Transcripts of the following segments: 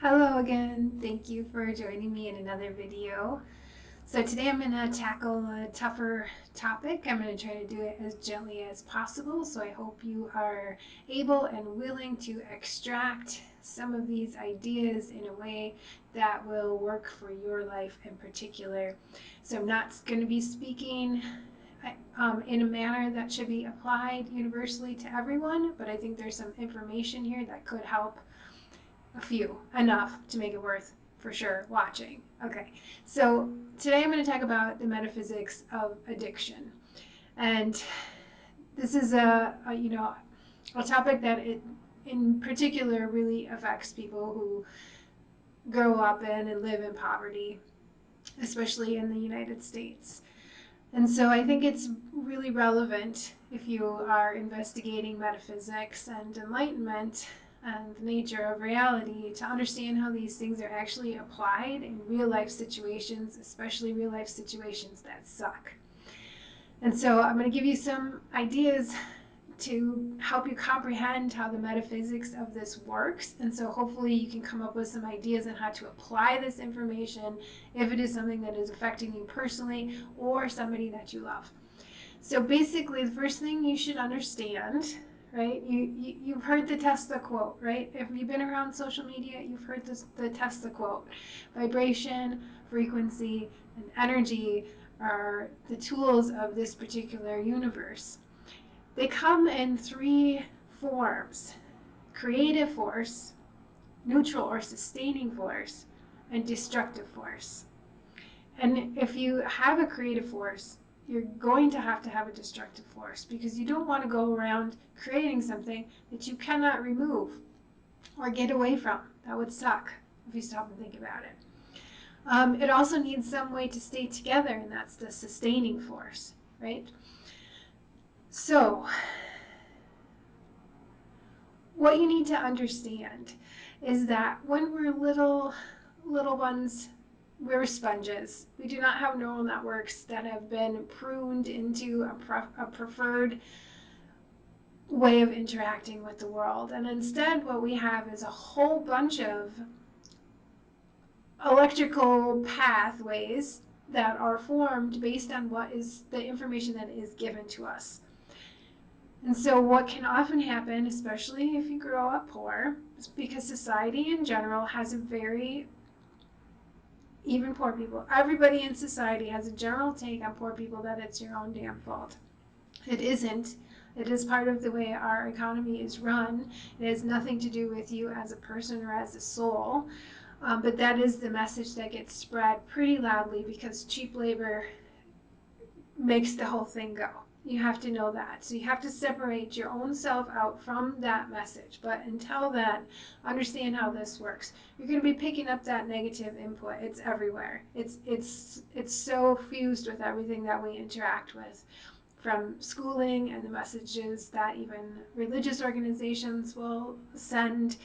Hello again. Thank you for joining me in another video. So today I'm going to tackle a tougher topic. I'm going to try to do it as gently as possible. So I hope you are able and willing to extract some of these ideas in a way that will work for your life in particular. So I'm not going to be speaking in a manner that should be applied universally to everyone, but I think there's some information here that could help enough to make it worth for sure watching. Okay, so today I'm going to talk about the metaphysics of addiction, and this is a topic that in particular really affects people who grow up in and live in poverty, especially in the United States. And so I think it's really relevant if you are investigating metaphysics and enlightenment and the nature of reality to understand how these things are actually applied in real life situations, especially real life situations that suck. And so I'm going to give you some ideas to help you comprehend how the metaphysics of this works. And so hopefully you can come up with some ideas on how to apply this information if it is something that is affecting you personally or somebody that you love. So basically, the first thing you should understand, right? You've heard the Tesla quote, right? If you've been around social media, you've heard the Tesla quote. Vibration, frequency, and energy are the tools of this particular universe. They come in three forms: creative force, neutral or sustaining force, and destructive force. And if you have a creative force, you're going to have a destructive force, because you don't want to go around creating something that you cannot remove or get away from. That would suck if you stop and think about it. It also needs some way to stay together, and that's the sustaining force, right? So, what you need to understand is that when we're little ones, we're sponges. We do not have neural networks that have been pruned into a preferred way of interacting with the world. And instead, what we have is a whole bunch of electrical pathways that are formed based on what is the information that is given to us. And so what can often happen, especially if you grow up poor, is because society in general has a very, even poor people, everybody in society has a general take on poor people that it's your own damn fault. It isn't. It is part of the way our economy is run. It has nothing to do with you as a person or as a soul. But that is the message that gets spread pretty loudly, because cheap labor makes the whole thing go. You have to know that. So you have to separate your own self out from that message. But until then, understand how this works. You're going to be picking up that negative input. It's everywhere. It's so fused with everything that we interact with, from schooling and the messages that even religious organizations will send.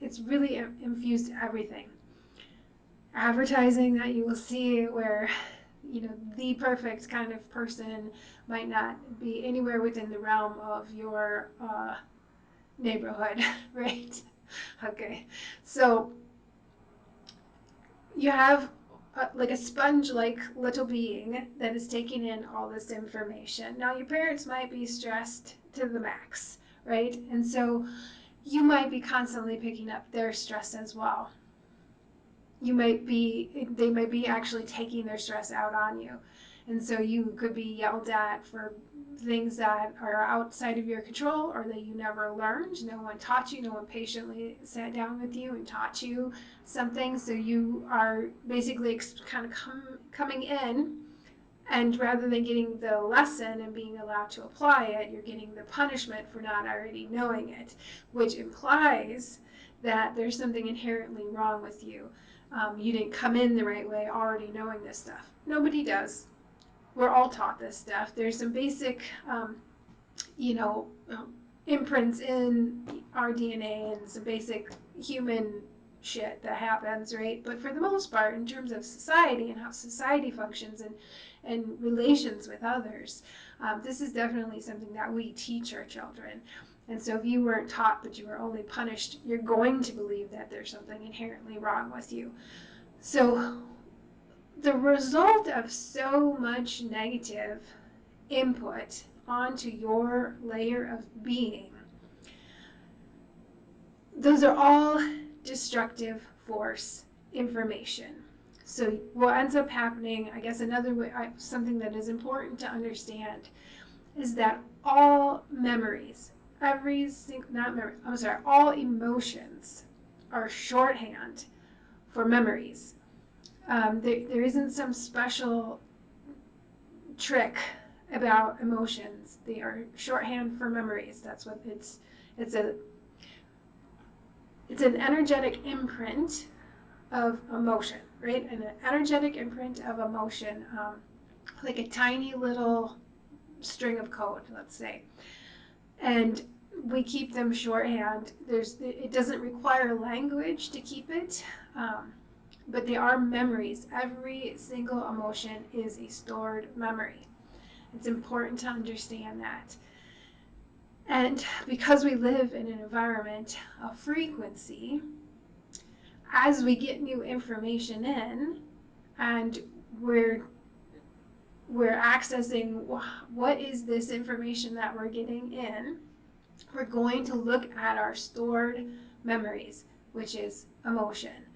It's really infused everything. Advertising that you will see where the perfect kind of person might not be anywhere within the realm of your neighborhood, right? Okay, so you have like a sponge-like little being that is taking in all this information. Now, your parents might be stressed to the max, right? And so you might be constantly picking up their stress as well. They might be actually taking their stress out on you. And so you could be yelled at for things that are outside of your control, or that you never learned. No one taught you. No one patiently sat down with you and taught you something. So you are basically kind of coming in, and rather than getting the lesson and being allowed to apply it, you're getting the punishment for not already knowing it, which implies that there's something inherently wrong with you. You didn't come in the right way already knowing this stuff. Nobody does. We're all taught this stuff. There's some basic, imprints in our DNA and some basic human shit that happens, right? But for the most part, in terms of society and how society functions and relations with others, this is definitely something that we teach our children. And so if you weren't taught but you were only punished, you're going to believe that there's something inherently wrong with you. So the result of so much negative input onto your layer of being, those are all destructive force information. So what ends up happening, I guess another way, something that is important to understand, is that all memories, all emotions are shorthand for memories. There isn't some special trick about emotions. They are shorthand for memories. That's what it's an energetic imprint of emotion, right? An energetic imprint of emotion, like a tiny little string of code, let's say. And we keep them shorthand. It doesn't require language to keep it, but they are memories. Every single emotion is a stored memory. It's important to understand that. And because we live in an environment of frequency, as we get new information in and we're accessing what is this information that we're getting in, we're going to look at our stored memories, which is emotion.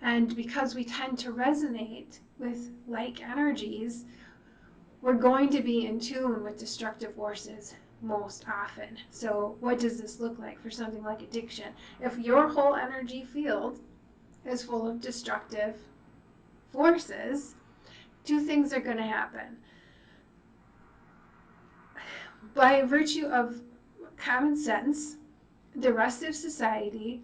And because we tend to resonate with like energies, we're going to be in tune with destructive forces most often. So what does this look like for something like addiction? If your whole energy field is full of destructive forces, two things are going to happen. By virtue of common sense, the rest of society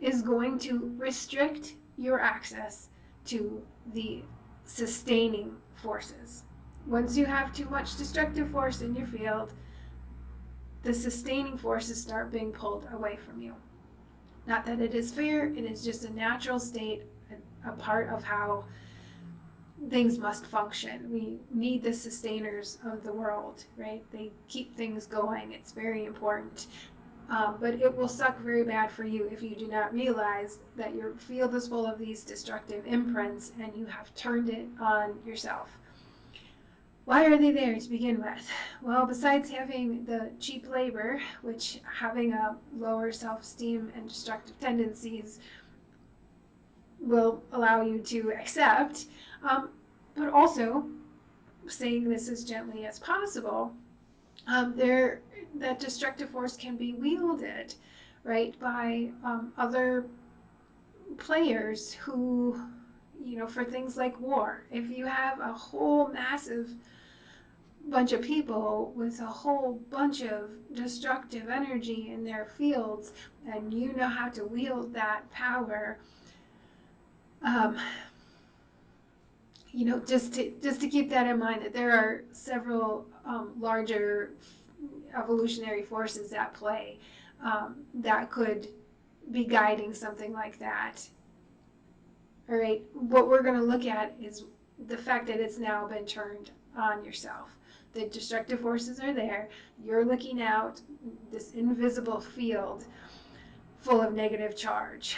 is going to restrict your access to the sustaining forces. Once you have too much destructive force in your field, the sustaining forces start being pulled away from you. Not that it is fair, it is just a natural state, a part of how things must function. We need the sustainers of the world, right? They keep things going. It's very important. But it will suck very bad for you if you do not realize that your field is full of these destructive imprints and you have turned it on yourself. Why are they there to begin with? Well, besides having the cheap labor, which having a lower self-esteem and destructive tendencies will allow you to accept, but also, saying this as gently as possible, that destructive force can be wielded, right, by other players who, for things like war. If you have a whole massive bunch of people with a whole bunch of destructive energy in their fields, and you know how to wield that power, just to keep that in mind, that there are several larger evolutionary forces at play that could be guiding something like that. All right, what we're going to look at is the fact that it's now been turned on yourself. The destructive forces are there. You're looking out this invisible field full of negative charge,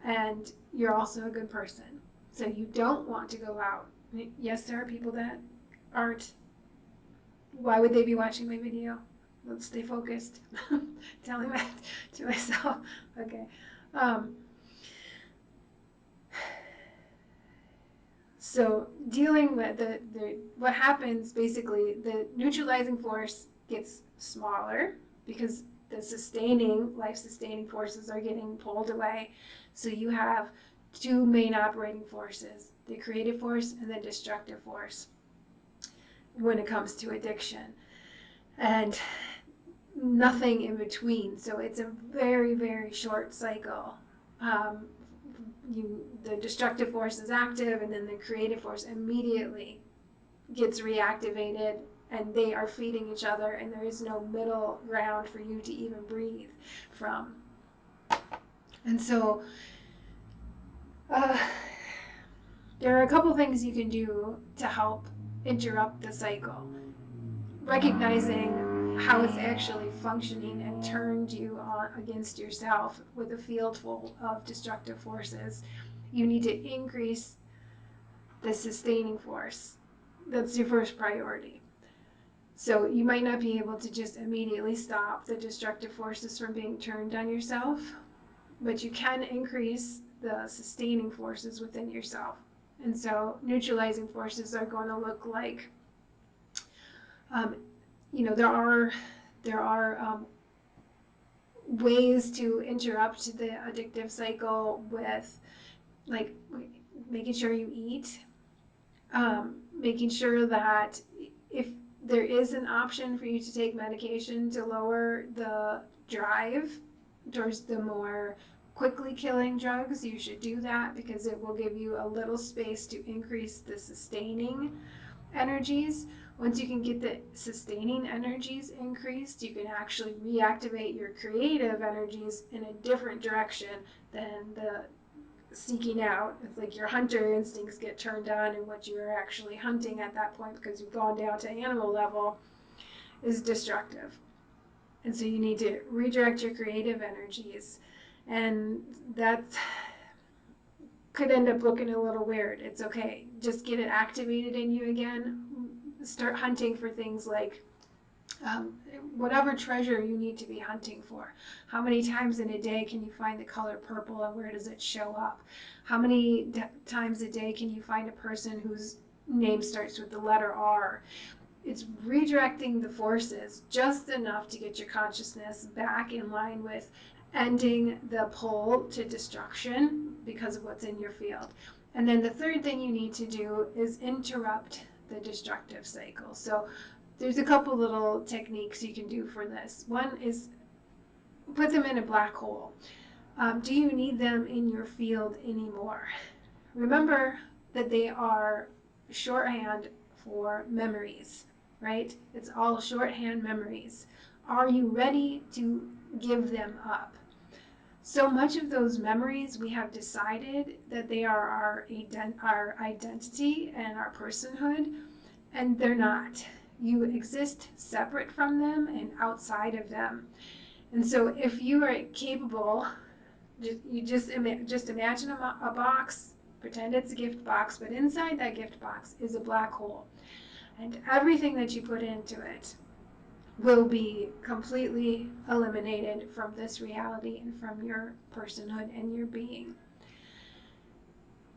and you're also a good person. So you don't want to go out. Yes, there are people that aren't. Why would they be watching my video? Let's stay focused. Telling that to myself. Okay. So dealing with what happens, basically, the neutralizing force gets smaller because the life-sustaining forces are getting pulled away. So you have two main operating forces, the creative force and the destructive force, when it comes to addiction. And nothing in between. So it's a very, very short cycle. The destructive force is active, and then the creative force immediately gets reactivated, and they are feeding each other, and there is no middle ground for you to even breathe from. And so there are a couple things you can do to help interrupt the cycle. Recognizing how it's actually functioning and turned you on against yourself with a field full of destructive forces, you need to increase the sustaining force. That's your first priority. So you might not be able to just immediately stop the destructive forces from being turned on yourself, but you can increase the sustaining forces within yourself. And so neutralizing forces are going to look like, there are ways to interrupt the addictive cycle with, like, making sure you eat, making sure that if there is an option for you to take medication to lower the drive towards the more quickly killing drugs, you should do that, because it will give you a little space to increase the sustaining energies. Once you can get the sustaining energies increased, you can actually reactivate your creative energies in a different direction than the seeking out. It's like your hunter instincts get turned on, and what you're actually hunting at that point, because you've gone down to animal level, is destructive. And so you need to redirect your creative energies, and that could end up looking a little weird. It's okay. Just get it activated in you again. Start hunting for things like whatever treasure you need to be hunting for. How many times in a day can you find the color purple, and where does it show up? How many times a day can you find a person whose name starts with the letter R? It's redirecting the forces just enough to get your consciousness back in line with ending the pull to destruction because of what's in your field. And then the third thing you need to do is interrupt the destructive cycle. So there's a couple little techniques you can do for this. One is put them in a black hole. Do you need them in your field anymore? Remember that they are shorthand for memories, right? It's all shorthand memories. Are you ready to give them up? So much of those memories, we have decided that they are our identity and our personhood, and they're not. You exist separate from them and outside of them. And so if you are capable, you just imagine a box, pretend it's a gift box, but inside that gift box is a black hole. And everything that you put into it will be completely eliminated from this reality and from your personhood and your being.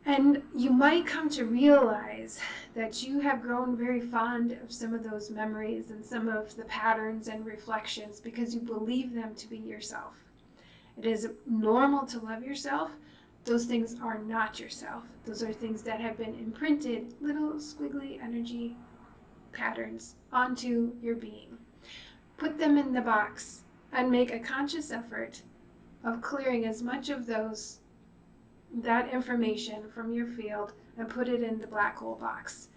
And you might come to realize that you have grown very fond of some of those memories and some of the patterns and reflections because you believe them to be yourself. It is normal to love yourself. Those things are not yourself. Those are things that have been imprinted, little squiggly energy patterns onto your being. Put them in the box and make a conscious effort of clearing as much of that information from your field and put it in the black hole box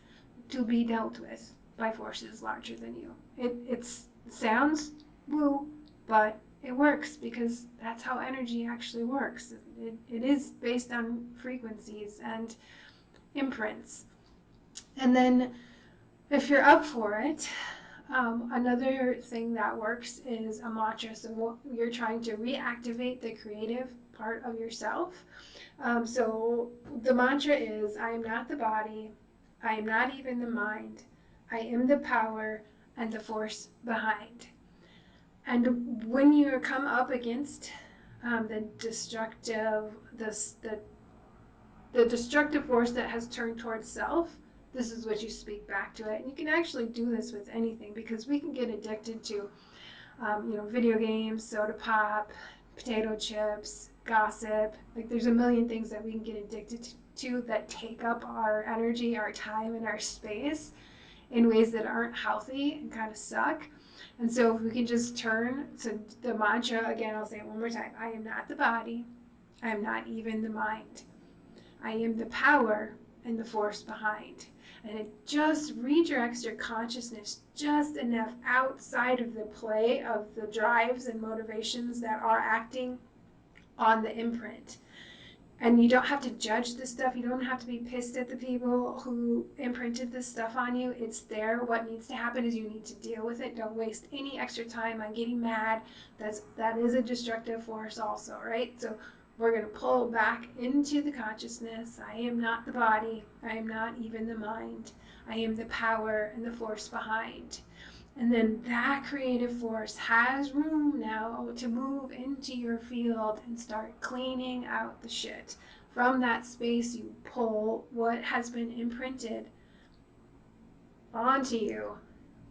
to be dealt with by forces larger than you. It sounds woo, but it works because that's how energy actually works. It is based on frequencies and imprints. And then if you're up for it, another thing that works is a mantra. So you're trying to reactivate the creative part of yourself. So the mantra is, I am not the body, I am not even the mind, I am the power and the force behind. And when you come up against the destructive force that has turned towards self, this is what you speak back to it. And you can actually do this with anything, because we can get addicted to video games, soda pop, potato chips, gossip. Like, there's a million things that we can get addicted to that take up our energy, our time, and our space in ways that aren't healthy and kind of suck. And so if we can just turn to the mantra, again, I'll say it one more time. I am not the body. I am not even the mind. I am the power and the force behind. And it just redirects your consciousness just enough outside of the play of the drives and motivations that are acting on the imprint. And you don't have to judge this stuff. You don't have to be pissed at the people who imprinted this stuff on you. It's there. What needs to happen is you need to deal with it. Don't waste any extra time on getting mad. That is a destructive force also, right? So we're going to pull back into the consciousness. I am not the body. I am not even the mind. I am the power and the force behind. And then that creative force has room now to move into your field and start cleaning out the shit. From that space, you pull what has been imprinted onto you,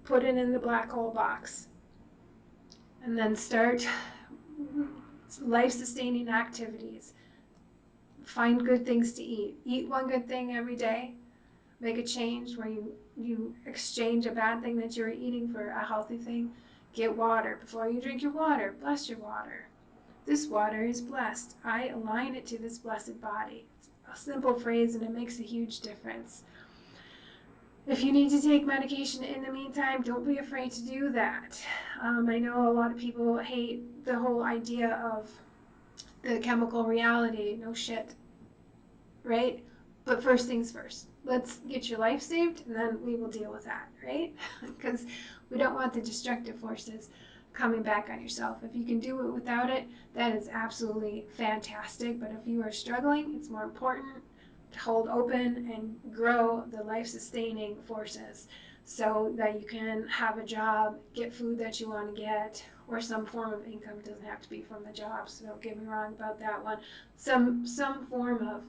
put it in the black hole box, and then start life-sustaining activities. Find good things to eat. Eat one good thing every day. Make a change where you exchange a bad thing that you're eating for a healthy thing. Get water. Before you drink your water, bless your water. This water is blessed. I align it to this blessed body. It's a simple phrase and it makes a huge difference. If you need to take medication in the meantime, don't be afraid to do that. I know a lot of people hate the whole idea of the chemical reality. No shit, right? But first things first. Let's get your life saved, and then we will deal with that, right? Because we don't want the destructive forces coming back on yourself. If you can do it without it, that is absolutely fantastic. But if you are struggling, it's more important to hold open and grow the life-sustaining forces so that you can have a job, get food that you want to get, or some form of income. It doesn't have to be from the job, so don't get me wrong about that one. Some form of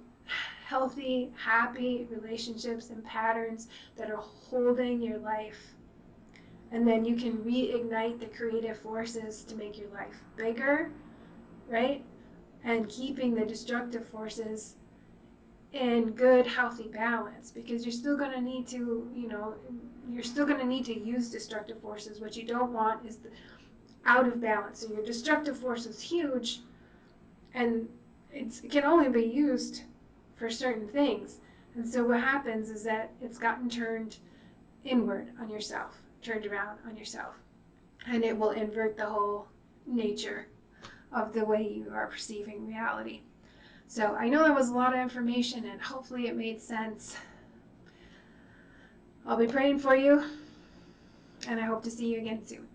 healthy, happy relationships and patterns that are holding your life. And then you can reignite the creative forces to make your life bigger, right? And keeping the destructive forces in good, healthy balance, because you're still going to need to, you're still going to need to use destructive forces. What you don't want is out of balance. So your destructive force is huge, and it can only be used for certain things. And so what happens is that it's gotten turned inward on yourself, turned around on yourself, and it will invert the whole nature of the way you are perceiving reality. So I know that was a lot of information, and hopefully it made sense. I'll be praying for you, and I hope to see you again soon.